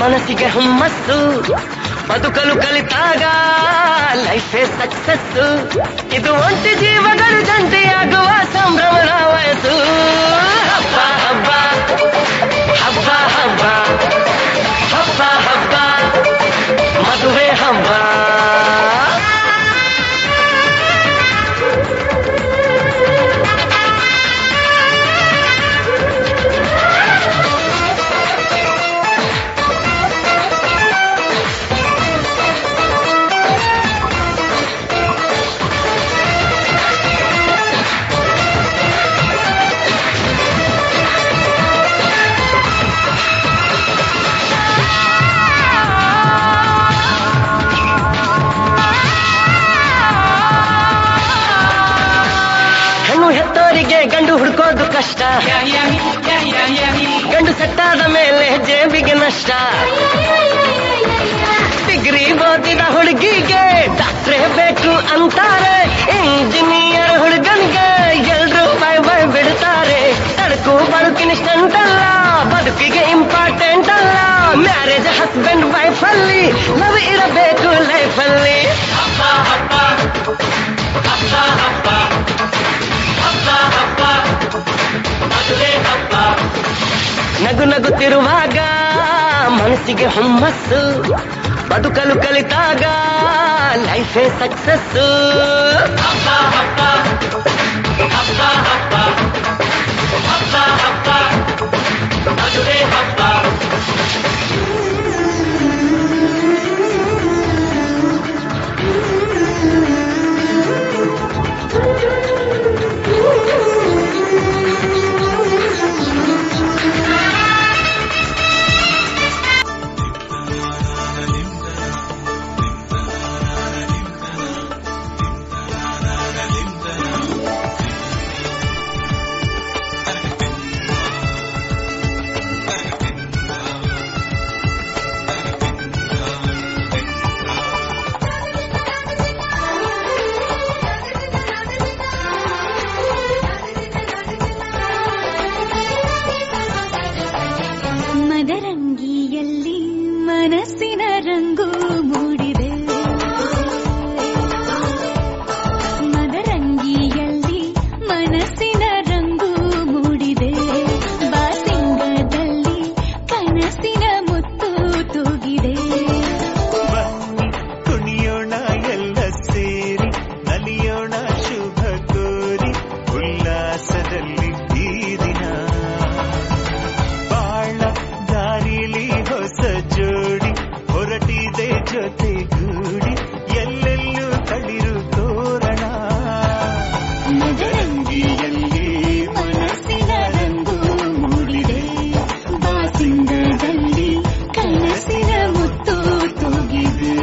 ಮನಸ್ಸಿಗೆ ಹುಮ್ಮಸ್ಸು ಬದುಕಲು ಕಲಿತಾಗ ಲೈಫೇ ಸಕ್ಸಸ್ಸು ಇದು ಒಂಟಿ ಜೀವಗಳು ಜಂಟಿಯಾಗುವ ಸಂಭ್ರಮದ ವಯಸ್ಸು ಹಬ್ಬ ಹಬ್ಬ ಹಬ್ಬ ಹಬ್ಬ ಹಬ್ಬ ಹಬ್ಬ ಮದುವೆ ಹಬ್ಬ ಹೆತ್ತೋರಿಗೆ ಗಂಡು ಹುಡ್ಕೋದು ಕಷ್ಟ ಗಂಡು ಸೆಟ್ಟಾದ ಮೇಲೆ ಜೇಬಿಗೆ ನಷ್ಟ ಡಿಗ್ರಿ ಓದಿದ ಹುಡುಗಿಗೆ ಡಾಕ್ಟ್ರೇ ಬೇಕು ಅಂತಾರೆ ಇಂಜಿನಿಯರ್ ಹುಡುಗನಿಗೆ ಎಲ್ರೂ ಬೈ ಬೈ ಬಿಡ್ತಾರೆ ತಡಕು ಬದುಕಿನ ಸ್ಟಂಟಲ್ಲ ಬದುಕಿಗೆ ಇಂಪಾರ್ಟೆಂಟ್ ಅಲ್ಲ ಮ್ಯಾರೇಜ್ ಹಸ್ಬೆಂಡ್ ವೈಫ್ ಅಲ್ಲಿ ಲವ್ ಇರಬೇಕು ಲೈಫಲ್ಲಿ ನಗು ನಗುತ್ತಿರುವಾಗ ಮನಸ್ಸಿಗೆ ಹುಮ್ಮಸ್ಸು ಬದುಕಲು ಕಲಿತಾಗ ಲೈಫೇ ಸಕ್ಸಸ್ಸು ಮದರಂಗಿಯಲ್ಲಿ ಮನಸ್ಸಿನ ರಂಗು ಮೂಡಿದೆ ಮದರಂಗಿಯಲ್ಲಿ ಮನಸ್ಸಿನ ರಂಗು ಮೂಡಿದೆ ಬಾಸಿಂಗದಲ್ಲಿ ಕನಸಿನ ಮುತ್ತು ತೂಗಿದೆ ಬನ್ನಿ ಕುಣಿಯೋಣ ಎಲ್ಲ ಸೇರಿ ನಲಿಯೋಣ ಶುಭ ಕೋರಿ ಉಲ್ಲಾಸದಲ್ಲಿ ಈ ದಿನ ಬಾಳ ದಾರಿಲಿ ಹೊಸ ಜೋಡಿ ಹೊರಟಿದೆ ಜೊತೆಗೂಡಿ ಎಲ್ಲೆಲ್ಲೂ ಕಳಿರು ತೋರಣ ಮದರಂಗಿಯಲ್ಲಿ ಮನಸ್ಸಿನ ರಂಗು ಮೂಡಿದೆ ಬಾಸಿಂಗದಲ್ಲಿ ಕನಸಿನ ಮುತ್ತು ತೂಗಿದೆ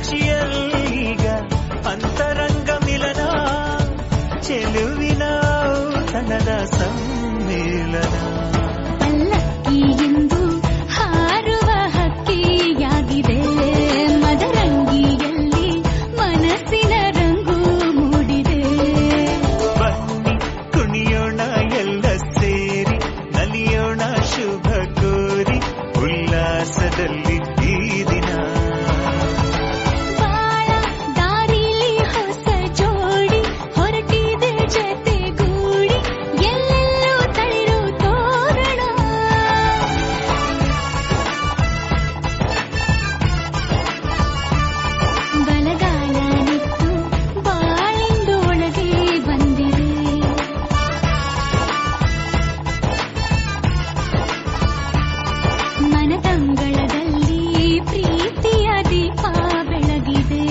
ಸಾಕ್ಷಿಯಲ್ಲೀಗ ಅಂತರಂಗ ಮಿಲನ ಚೆಲುವಿನ ಔತಣದ ಸಮ್ಮೇಳನ ಪಲ್ಲಕ್ಕಿ ಎಂದು ಹಾರುವ ಹಕ್ಕಿಯಾಗಿದೆ ಮದರಂಗಿಯಲ್ಲಿ ಮನಸ್ಸಿನ ರಂಗು ಮೂಡಿದೆ ಬನ್ನಿ ಕುಣಿಯೋಣ ಎಲ್ಲ ಸೇರಿ ನಲಿಯೋಣ ಶುಭ ಕೋರಿ ಉಲ್ಲಾಸದಲ್ಲಿ ಈ ದಿನ ಬಾಳ ದಾರಿಲಿ ಹೊಸ ಜೋಡಿ ಹೊರಟಿದೆ ಜೊತೆಗೂಡಿ ಎಲ್ಲೆಲ್ಲೂ ತಳಿರು ತೋರಣ ಬಲಗಾಲ ನಿತ್ತು ಬಾಳಿಂದೊಳಗೆ ಬಂದಿದೆ ಮನದಂಗಳದಲ್ಲಿ ಪ್ರೀತಿಯ ದೀಪ ಬೆಳಗಿದೆ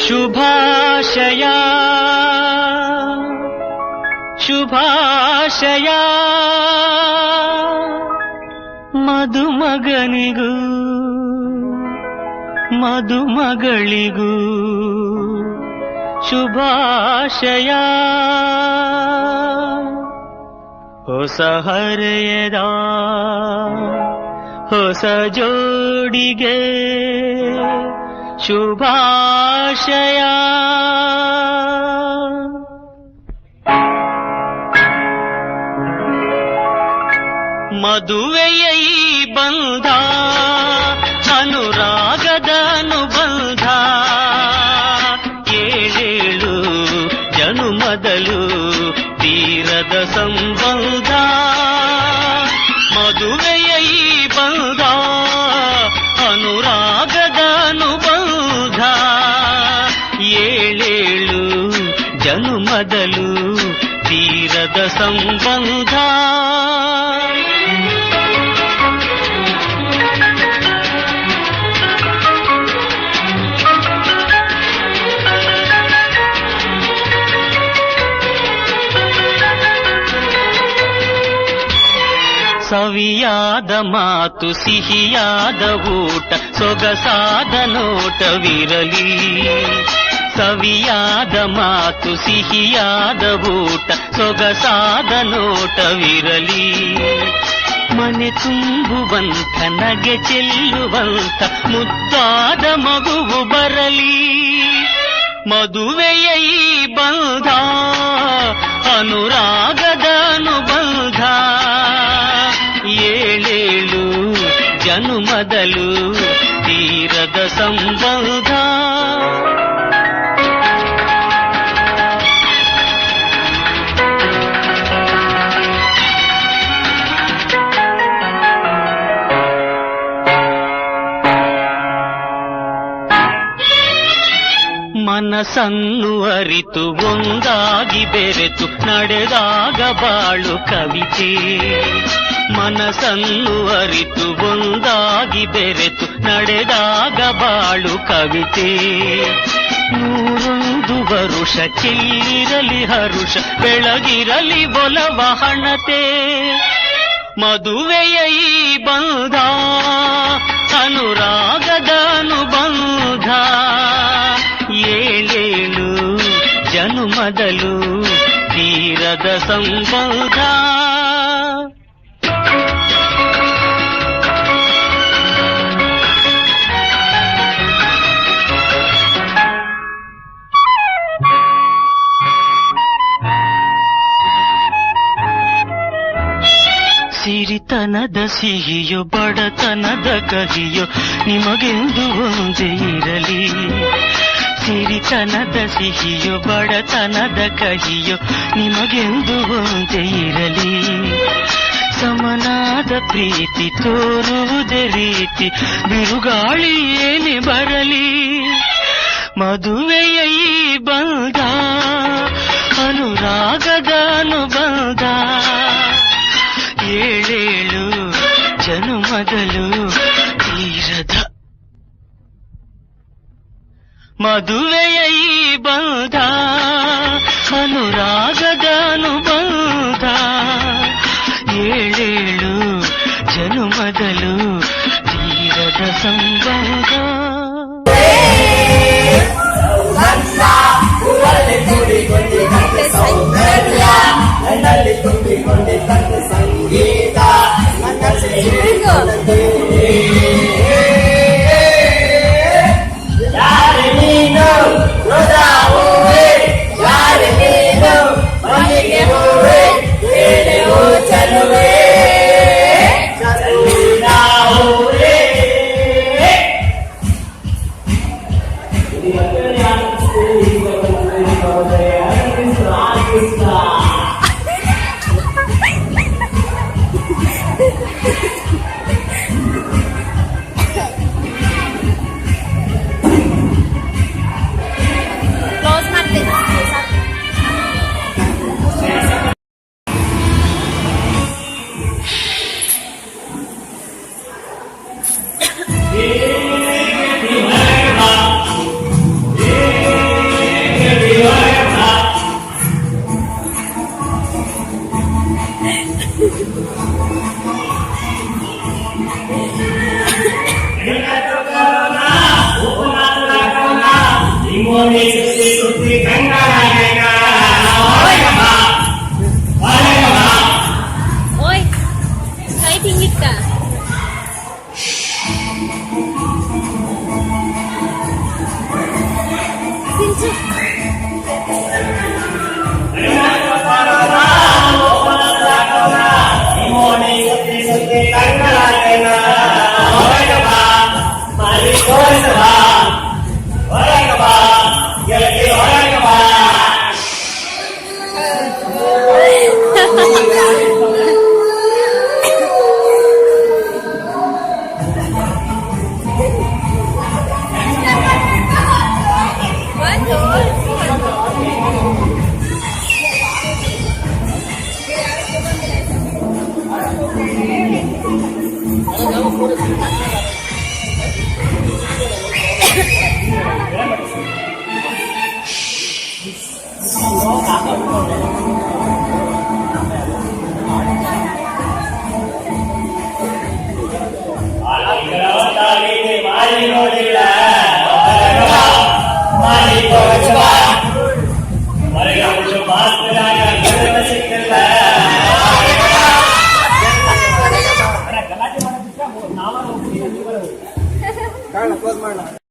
ಶುಭಾಶಯ ಶುಭಾಶಯ ಮದುಮಗನಿಗೂ ಮದುಮಗಳಿಗೂ ಶುಭಾಶಯ ಹೊಸ ಹರೆಯದ ಹೊಸ ಜೋಡಿಗೆ ಶುಭಾಶಯ ಮದುವೆಯ ಈ ಬಂಧ ಅನುರಾಗದ ಅನುಬಂಧ ಏಳೇಳು ಜನುಮದಲು ತೀರದ ಸಂಬಂಧ ಮದುವೆಯ ಈ ಬಂಧ ಅನುರಾಗದ ಅನುಬಂಧ ಏಳೇಳು ಜನುಮದಲು ತೀರದ ಸಂಬಂಧ ಸವಿಯಾದ ಮಾತು ಸಿಹಿಯಾದ ಊಟ ಸೊಗಸಾದ ನೋಟವಿರಲಿ ಸವಿಯಾದ ಮಾತು ಸಿಹಿಯಾದ ಊಟ ಸೊಗಸಾದ ನೋಟವಿರಲಿ ಮನೆ ತುಂಬುವಂತ ನಗೆ ಚೆಲ್ಲುವಂತ ಮುದ್ದಾದ ಮಗುವು ಬರಲಿ ಮದುವೆಯ ಈ ಬಂಧ ಅನುರಾಗದ ಅನುಬಂಧ ಏಳೇಳು ಜನುಮದಲು ತೀರದ ಸಂಬಂಧ ಮನಸ್ಸನ್ನು ಅರಿತು ಒಂದಾಗಿ ಬೆರೆತು ನಡೆದಾಗ ಬಾಳು ಕವಿತೆ ಮನಸ್ಸನ್ನು ಅರಿತು ಒಂದಾಗಿ ಬೆರೆತು ನಡೆದಾಗ ಬಾಳು ಕವಿತೆ ನೂರೊಂದು ವರುಷ ಚೆಲ್ಲಿರಲಿ ಹರುಷ ಬೆಳಗಿರಲಿ ಒಲವ ಹಣತೆ ಮದುವೆಯ ಈ ಬಂಧ ಅನುರಾಗದ ಅನುಬಂಧ ಏಳೇಳು ಜನುಮದಲು ತೀರದ ಸಂಬಂಧ ಸಿರಿತನದ ಸಿಹಿಯೋ ಬಡತನದ ಕಹಿಯೋ ನಿಮಗೆಂದು ಒಂದೇ ಇರಲಿ ಸಿರಿತನದ ಸಿಹಿಯೋ ಬಡತನದ ಕಹಿಯೋ ನಿಮಗೆಂದು ಒಂದೇ ಇರಲಿ. ಸಮನಾದ ಪ್ರೀತಿ ತೋರುವುದೇ ರೀತಿ ಬಿರುಗಾಳಿ ಏನೇ ಬರಲಿ. ಮದುವೆಯ ಈ ಬಂಧ ಅನುರಾಗದ ಅನುಬಂಧ ಏಳೇಳು ಜನುಮದಲು ತೀರದ ಮದುವೆಯ ಈ ಬಂಧ ಅನುರಾಗದ ಅನುಬಂಧ ಏಳೇಳು ಜನುಮದಲು ತೀರದ ಸಂಬಂಧ. ನನ್ನಲ್ಲಿ ತುಂಬಿಕೊಂಡಿದ್ದ ಸಂಗೀತ ಯಾರು ನೀನು ರೋಜಾವೇ ಯಾರು ನೀನು ಮಲ್ಲಿಗೆ ಹೂವೇ ಹೇಳೆವು ಚಲುವೆ ಚಲುವೆ Oi, kayak tinggi kah? Sincu. Close ಮಾಡೋಣ.